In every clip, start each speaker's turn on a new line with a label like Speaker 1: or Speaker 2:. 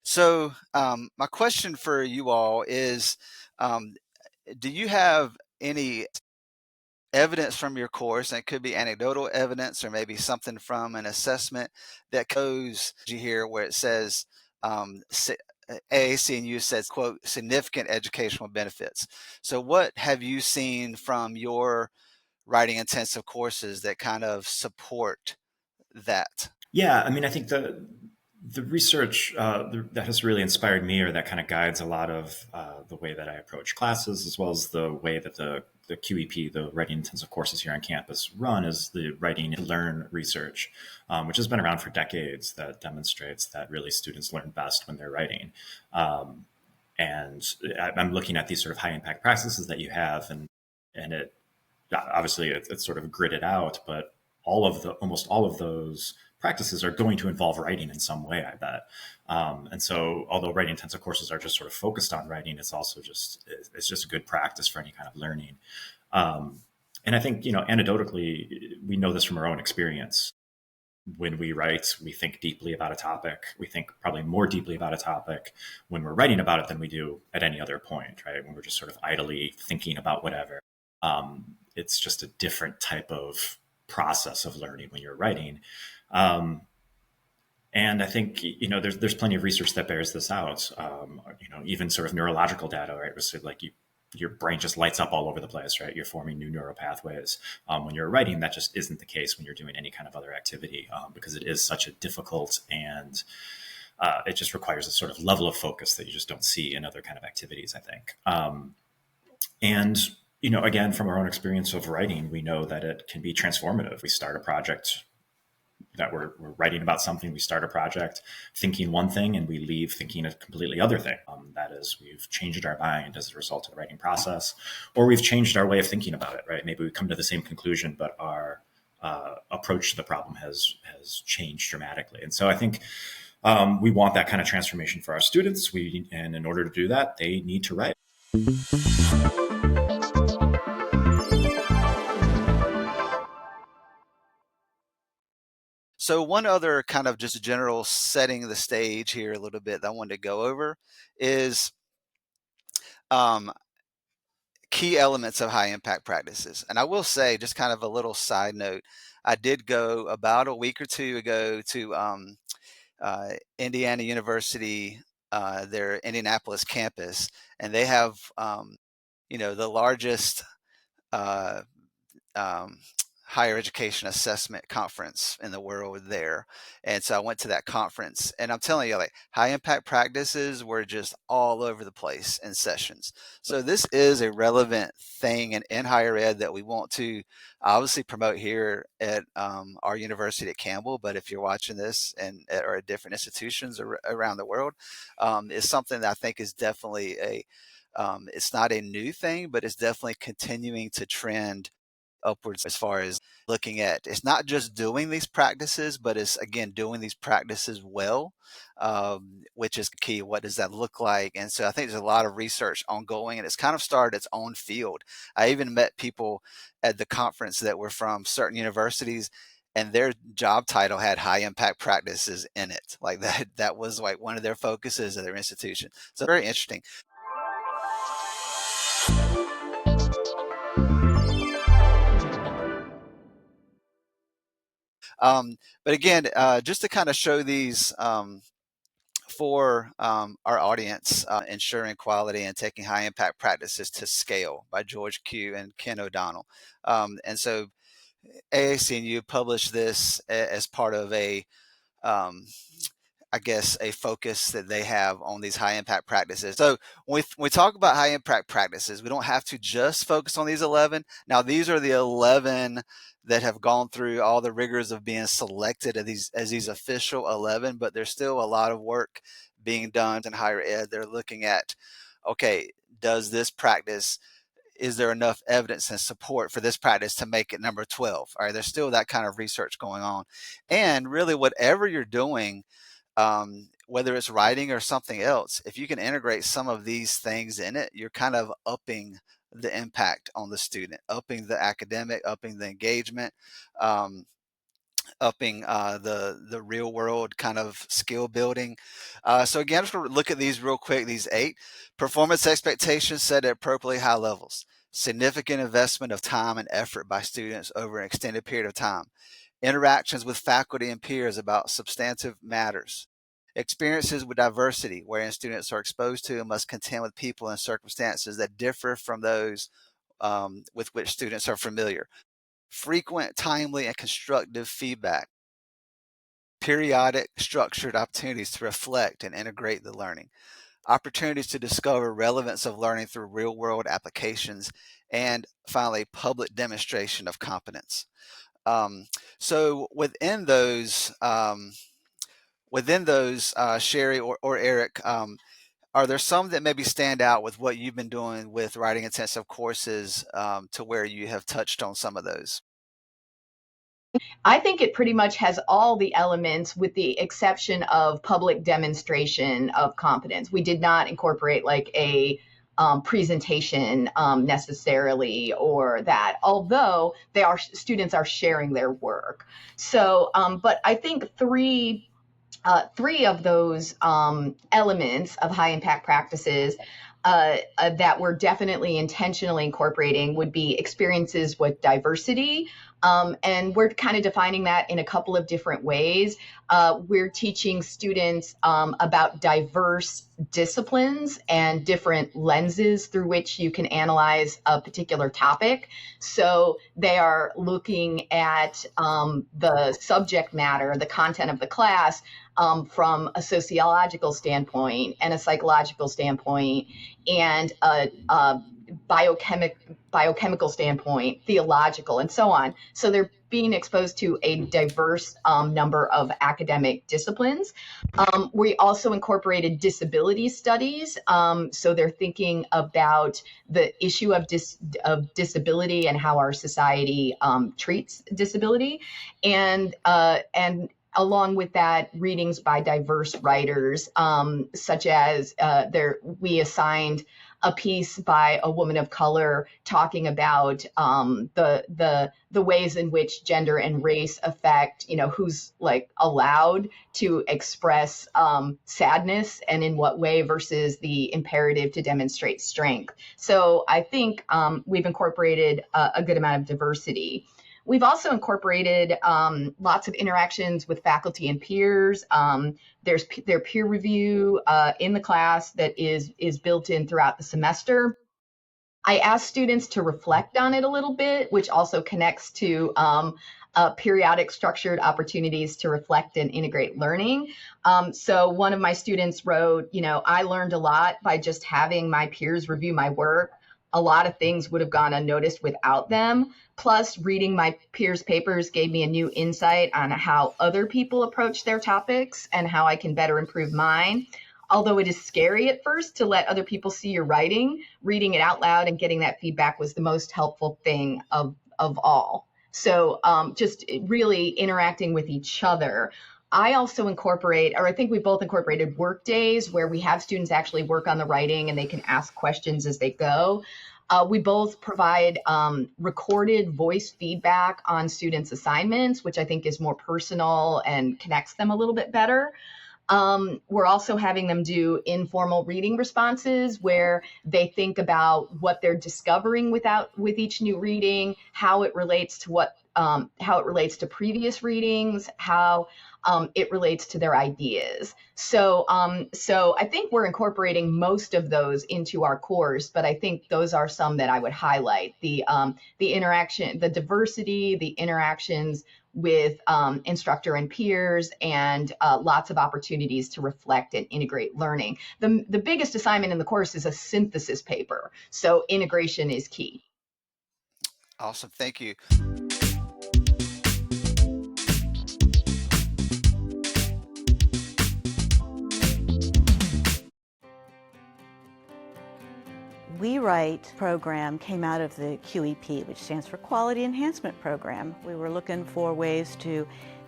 Speaker 1: So, my question for you all is, um, do you have any evidence from your course, and it could be anecdotal evidence or maybe something from an assessment that goes you hear where it says AAC&U says, quote, significant educational benefits. So what have you seen from your writing intensive courses that kind of support that?
Speaker 2: Yeah, I mean, I think the research that has really inspired me, or that kind of guides a lot of the way that I approach classes, as well as the way that the QEP, the writing intensive courses here on campus, run, is the writing and learn research, which has been around for decades. That demonstrates that really students learn best when they're writing. And I'm looking at these sort of high impact practices that you have, and it obviously it's sort of gridded out, but almost all of those practices are going to involve writing in some way, I bet. And so, although writing intensive courses are just sort of focused on writing, it's also just a good practice for any kind of learning. And I think, anecdotally, we know this from our own experience. When we write, we think deeply about a topic. We think probably more deeply about a topic when we're writing about it than we do at any other point, right? When we're just sort of idly thinking about whatever. It's just a different type of process of learning when you're writing. And I think, there's plenty of research that bears this out. Even sort of neurological data, right? So like your brain just lights up all over the place, right? You're forming new neural pathways. When you're writing, that just isn't the case when you're doing any kind of other activity, because it is such a difficult and it just requires a sort of level of focus that you just don't see in other kind of activities, I think. And again, from our own experience of writing, we know that it can be transformative. We start a project that we're writing about something. We start a project thinking one thing and we leave thinking a completely other thing. That is, we've changed our mind as a result of the writing process, or we've changed our way of thinking about it, right? Maybe we come to the same conclusion, but our approach to the problem has changed dramatically. And so I think we want that kind of transformation for our students. And in order to do that, they need to write.
Speaker 1: So one other kind of just general setting the stage here a little bit that I wanted to go over is um, key elements of high impact practices. And I will say, just kind of a little side note, I did go about a week or two ago to Indiana University, their Indianapolis campus, and they have the largest uh, um, higher education assessment conference in the world there. And so I went to that conference, and I'm telling you, like, high impact practices were just all over the place in sessions. So this is a relevant thing in higher ed that we want to obviously promote here at our university at Campbell. But if you're watching this or at different institutions around the world, it's something that I think is definitely it's not a new thing, but it's definitely continuing to trend upwards as far as looking at it's not just doing these practices, but it's again doing these practices well, which is key. What does that look like? And so I think there's a lot of research ongoing, and it's kind of started its own field. I even met people at the conference that were from certain universities, and their job title had high impact practices in it. Like that was like one of their focuses of their institution. So very interesting. But again, just to kind of show these for our audience, ensuring quality and taking high impact practices to scale by George Q and Ken O'Donnell. And so AAC&U published this as part of I guess, a focus that they have on these high impact practices. So when we talk about high impact practices, we don't have to just focus on these 11. Now, these are the 11 that have gone through all the rigors of being selected as these official 11, but there's still a lot of work being done in higher ed. They're looking at, okay, does this practice is there enough evidence and support for this practice to make it number 12? All right, there's still that kind of research going on. And really, whatever you're doing, whether it's writing or something else, if you can integrate some of these things in it, you're kind of upping the impact on the student, upping the academic, upping the engagement, um, upping the real world kind of skill building. So again, I'm just going to look at these real quick. These 8 performance expectations set at appropriately high levels. Significant investment of time and effort by students over an extended period of time. Interactions with faculty and peers about substantive matters. Experiences with diversity, wherein students are exposed to and must contend with people and circumstances that differ from those with which students are familiar. Frequent, timely, and constructive feedback. Periodic, structured opportunities to reflect and integrate the learning. Opportunities to discover relevance of learning through real-world applications. And finally, public demonstration of competence. So within those, Sherry or Eric, are there some that maybe stand out with what you've been doing with writing intensive courses, to where you have touched on some of those?
Speaker 3: I think it pretty much has all the elements with the exception of public demonstration of competence. We did not incorporate like a presentation necessarily or that, although students are sharing their work. So, but I think three of those elements of high impact practices that we're definitely intentionally incorporating would be experiences with diversity. And we're kind of defining that in a couple of different ways. We're teaching students about diverse disciplines and different lenses through which you can analyze a particular topic. So they are looking at the subject matter, the content of the class, from a sociological standpoint and a psychological standpoint and a biochemical standpoint, theological, and so on. So they're being exposed to a diverse number of academic disciplines. We also incorporated disability studies. So they're thinking about the issue of disability and how our society treats disability. And along with that, readings by diverse writers, such as we assigned a piece by a woman of color talking about the ways in which gender and race affect, who's like allowed to express sadness and in what way versus the imperative to demonstrate strength. So I think we've incorporated a good amount of diversity. We've also incorporated lots of interactions with faculty and peers. There's their peer review in the class that is built in throughout the semester. I asked students to reflect on it a little bit, which also connects to periodic structured opportunities to reflect and integrate learning. So one of my students wrote, I learned a lot by just having my peers review my work. A lot of things would have gone unnoticed without them. Plus, reading my peers' papers gave me a new insight on how other people approach their topics and how I can better improve mine. Although it is scary at first to let other people see your writing, reading it out loud and getting that feedback was the most helpful thing of all. So just really interacting with each other. I also I think we both incorporated work days where we have students actually work on the writing and they can ask questions as they go. We both provide recorded voice feedback on students' assignments, which I think is more personal and connects them a little bit better. We're also having them do informal reading responses where they think about what they're discovering with each new reading, how it relates to previous readings, how it relates to their ideas. So I think we're incorporating most of those into our course, but I think those are some that I would highlight: the interaction, the diversity, the interactions with instructor and peers, and lots of opportunities to reflect and integrate learning. The biggest assignment in the course is a synthesis paper, so integration is key.
Speaker 1: Awesome, thank you.
Speaker 4: We Write program came out of the QEP, which stands for Quality Enhancement Program. We were looking for ways to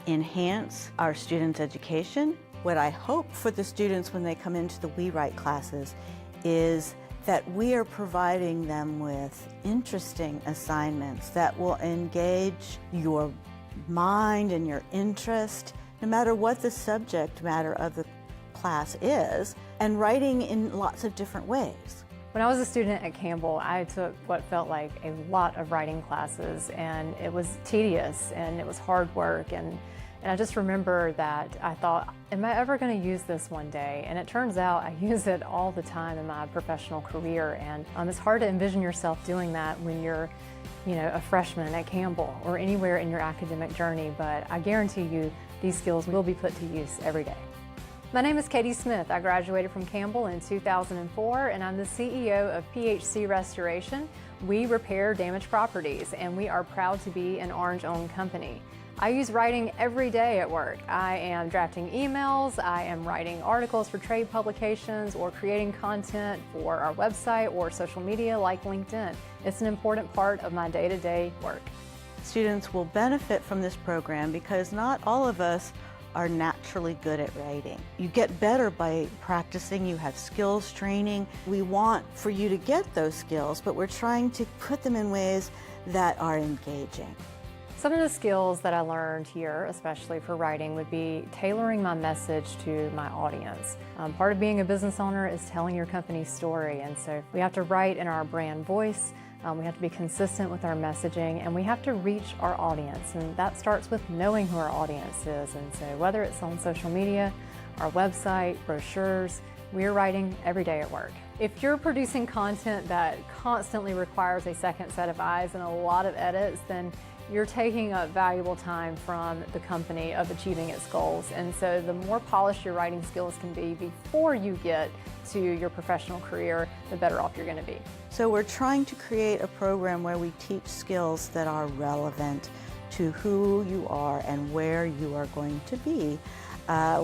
Speaker 4: enhance our students' education. What I hope for the students when they come into the We Write classes is that we are providing them with interesting assignments that will engage your mind and your interest, no matter what the subject matter of the class is, and writing in lots of different ways.
Speaker 5: When I was a student at Campbell, I took what felt like a lot of writing classes, and it was tedious and it was hard work. And I just remember that I thought, am I ever going to use this one day? And it turns out I use it all the time in my professional career. And it's hard to envision yourself doing that when you're, a freshman at Campbell or anywhere in your academic journey. But I guarantee you these skills will be put to use every day. My name is Katie Smith. I graduated from Campbell in 2004, and I'm the CEO of PHC Restoration. We repair damaged properties, and we are proud to be an Orange-owned company. I use writing every day at work. I am drafting emails, I am writing articles for trade publications, or creating content for our website or social media like LinkedIn. It's an important part of my day-to-day work.
Speaker 4: Students will benefit from this program because not all of us are naturally good at writing. You get better by practicing, you have skills training. We want for you to get those skills, but we're trying to put them in ways that are engaging.
Speaker 5: Some of the skills that I learned here, especially for writing, would be tailoring my message to my audience. Part of being a business owner is telling your company's story, and so we have to write in our brand voice. We have to be consistent with our messaging, and we have to reach our audience, and that starts with knowing who our audience is. And so whether it's on social media, our website, brochures, we're writing every day at work. If you're producing content that constantly requires a second set of eyes and a lot of edits, then you're taking up valuable time from the company of achieving its goals. And so the more polished your writing skills can be before you get to your professional career, the better off you're going to be.
Speaker 4: So we're trying to create a program where we teach skills that are relevant to who you are and where you are going to be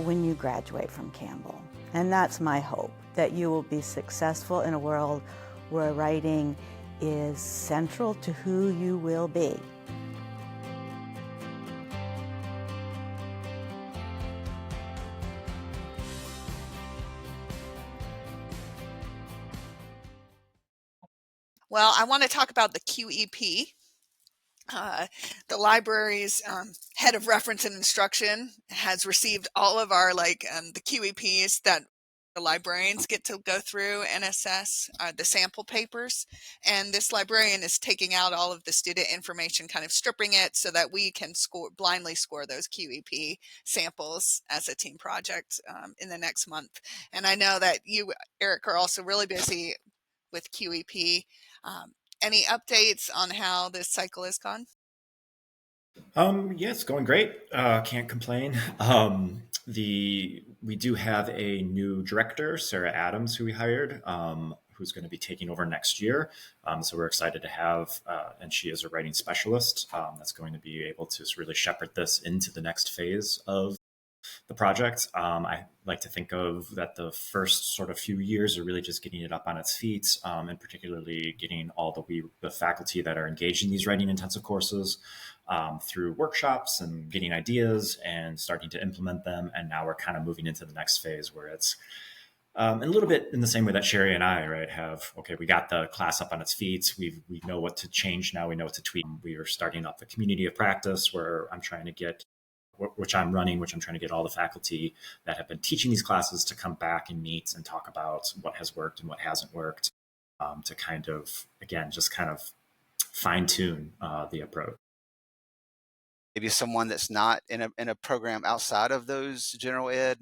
Speaker 4: when you graduate from Campbell. And that's my hope, that you will be successful in a world where writing is central to who you will be.
Speaker 6: Well, I want to talk about the QEP. The library's head of reference and instruction has received all of our the QEPs that the librarians get to go through and assess the sample papers. And this librarian is taking out all of the student information, kind of stripping it so that we can blindly score those QEP samples as a team project in the next month. And I know that you, Eric, are also really busy with QEP. Any updates on how this cycle has gone?
Speaker 2: Yeah, it's going great. Can't complain. We do have a new director, Sarah Adams, who we hired, who's going to be taking over next year. So we're excited to have, and she is a writing specialist that's going to be able to really shepherd this into the next phase of the project. I like to think of that the first sort of few years are really just getting it up on its feet, and particularly getting all the faculty that are engaged in these writing intensive courses through workshops and getting ideas and starting to implement them. And now we're kind of moving into the next phase where it's a little bit in the same way that Sherry and I, right, we got the class up on its feet. We know what to change now. We know what to tweak. We are starting up the community of practice where I'm trying to get which I'm trying to get all the faculty that have been teaching these classes to come back and meet and talk about what has worked and what hasn't worked, to kind of, again, just kind of fine tune the approach.
Speaker 1: Maybe someone that's not in a program outside of those general ed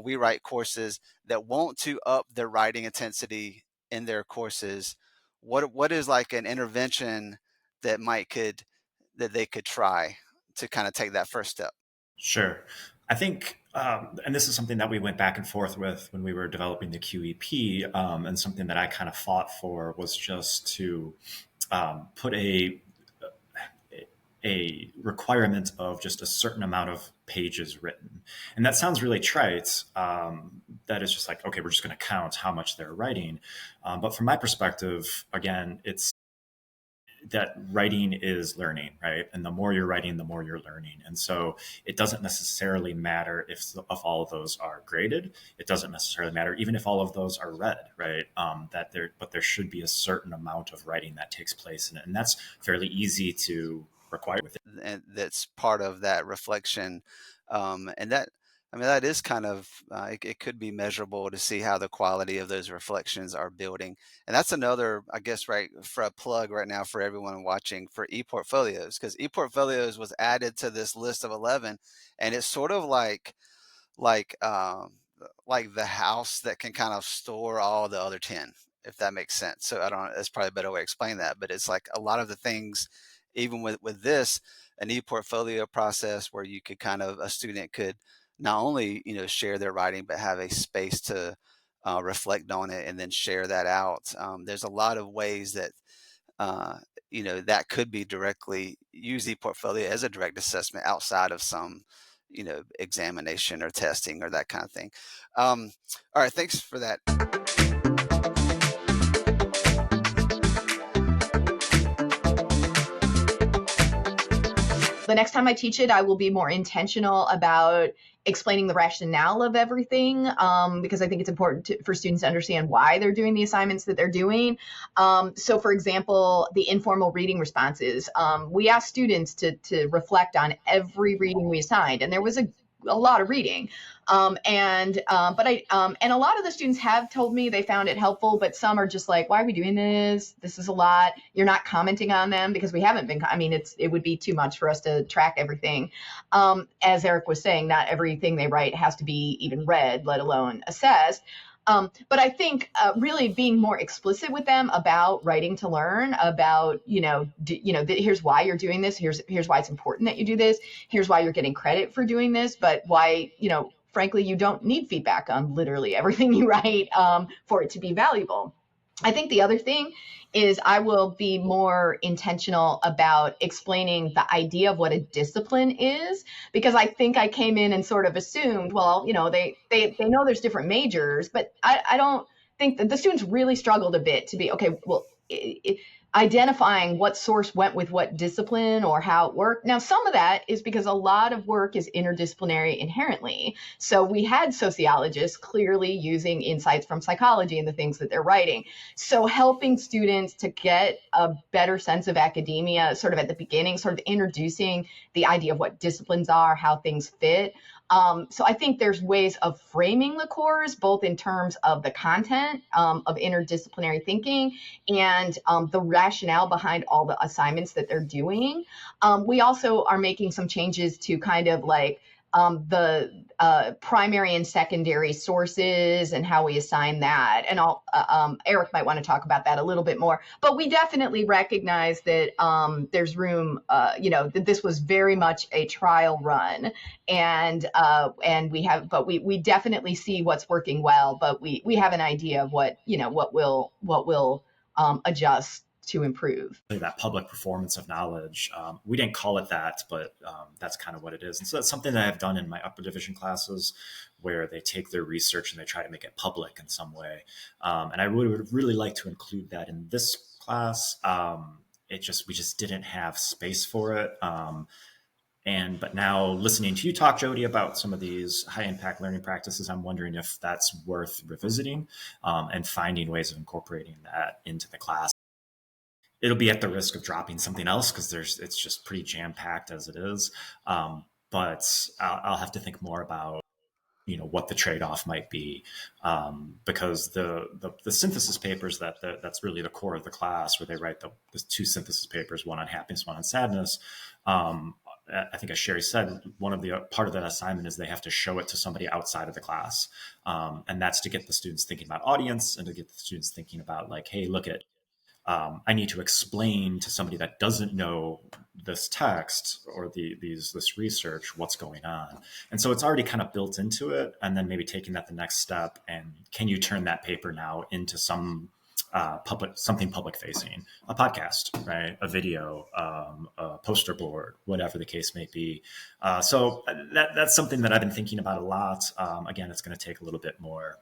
Speaker 1: we write courses that want to up their writing intensity in their courses. What is like an intervention that they could try to kind of take that first step?
Speaker 2: Sure. I think, and this is something that we went back and forth with when we were developing the QEP, and something that I kind of fought for was just to put a requirement of just a certain amount of pages written. And that sounds really trite. That is just like, okay, we're just going to count how much they're writing. But from my perspective, again, it's that writing is learning, right? And the more you're writing, the more you're learning. And so it doesn't necessarily matter if all of those are graded. It doesn't necessarily matter even if all of those are read, right? But there should be a certain amount of writing that takes place in it, and that's fairly easy to require with it.
Speaker 1: And that's part of that reflection. And that, I mean, that is kind of, it could be measurable to see how the quality of those reflections are building. And that's another, I guess, right, for a plug right now for everyone watching for ePortfolios, because ePortfolios was added to this list of 11, and it's sort of like like the house that can kind of store all the other 10, if that makes sense. So I don't know, that's probably a better way to explain that, but it's like a lot of the things, even with this, an e-portfolio process where you could kind of, a student could not only, you know, share their writing, but have a space to reflect on it and then share that out. There's a lot of ways that uh, you know, that could be directly use ePortfolio as a direct assessment outside of some, you know, examination or testing or that kind of thing. All right, thanks for that.
Speaker 3: The next time I teach it, I will be more intentional about explaining the rationale of everything, because I think it's important for students to understand why they're doing the assignments that they're doing. So for example, the informal reading responses, we asked students to reflect on every reading we assigned, and there was a lot of reading. And a lot of the students have told me they found it helpful, but some are just like, why are we doing this? This is a lot. You're not commenting on them because we haven't been, I mean, it would be too much for us to track everything. As Eric was saying, not everything they write has to be even read, let alone assessed. But I think really being more explicit with them about writing to learn, about, here's why you're doing this. Here's why it's important that you do this. Here's why you're getting credit for doing this, but why, frankly, you don't need feedback on literally everything you write for it to be valuable. I think the other thing is I will be more intentional about explaining the idea of what a discipline is, because I think I came in and sort of assumed, well, they know there's different majors, but I don't think that the students really struggled a bit to be, okay, well, identifying what source went with what discipline or how it worked. Now, some of that is because a lot of work is interdisciplinary inherently. So we had sociologists clearly using insights from psychology in the things that they're writing. So helping students to get a better sense of academia sort of at the beginning, sort of introducing the idea of what disciplines are, how things fit. So I think there's ways of framing the course, both in terms of the content of interdisciplinary thinking and the rationale behind all the assignments that they're doing. We also are making some changes to kind of like the primary and secondary sources and how we assign that. And Eric might want to talk about that a little bit more. But we definitely recognize that there's room, that this was very much a trial run, and we definitely see what's working well. But we have an idea of what will adjust to improve.
Speaker 2: That public performance of knowledge. We didn't call it that, but that's kind of what it is. And so that's something that I've done in my upper division classes, where they take their research and they try to make it public in some way. And I would really like to include that in this class. We just didn't have space for it. But now listening to you talk, Jody, about some of these high impact learning practices, I'm wondering if that's worth revisiting and finding ways of incorporating that into the class. It'll be at the risk of dropping something else because it's just pretty jam packed as it is. But I'll have to think more about what the trade off might be, because the synthesis papers that's really the core of the class, where they write the two synthesis papers, one on happiness, one on sadness. I think, as Sherry said, part of that assignment is they have to show it to somebody outside of the class, and that's to get the students thinking about audience and to get the students thinking about like, hey, look at. I need to explain to somebody that doesn't know this text or this research what's going on. And so it's already kind of built into it. And then maybe taking that the next step, and can you turn that paper now into some something public facing, a podcast, right, a video, a poster board, whatever the case may be. So that's something that I've been thinking about a lot. Again, it's going to take a little bit more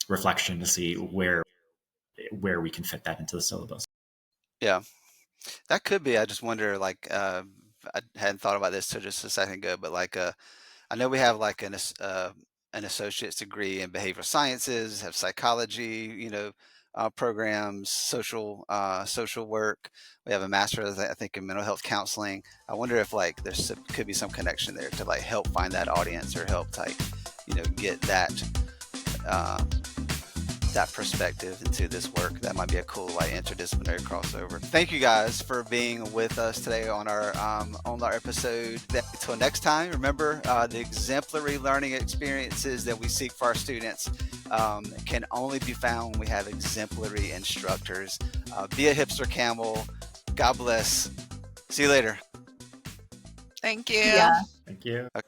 Speaker 2: reflection to see where we can fit that into the syllabus.
Speaker 1: Yeah, that could be. I just wonder, like, I hadn't thought about this till just a second ago, but like, I know we have like an associate's degree in behavioral sciences, have psychology, programs, social work. We have a master's, I think, in mental health counseling. I wonder if like could be some connection there to like help find that audience or help like, get uh, that perspective into this work. That might be a cool like interdisciplinary crossover. Thank you guys for being with us today on our episode. Until next time, remember the exemplary learning experiences that we seek for our students can only be found when we have exemplary instructors. Be a hipster, Campbell. God bless. See you later.
Speaker 6: Thank you.
Speaker 3: Yeah.
Speaker 2: Thank you.
Speaker 1: Okay.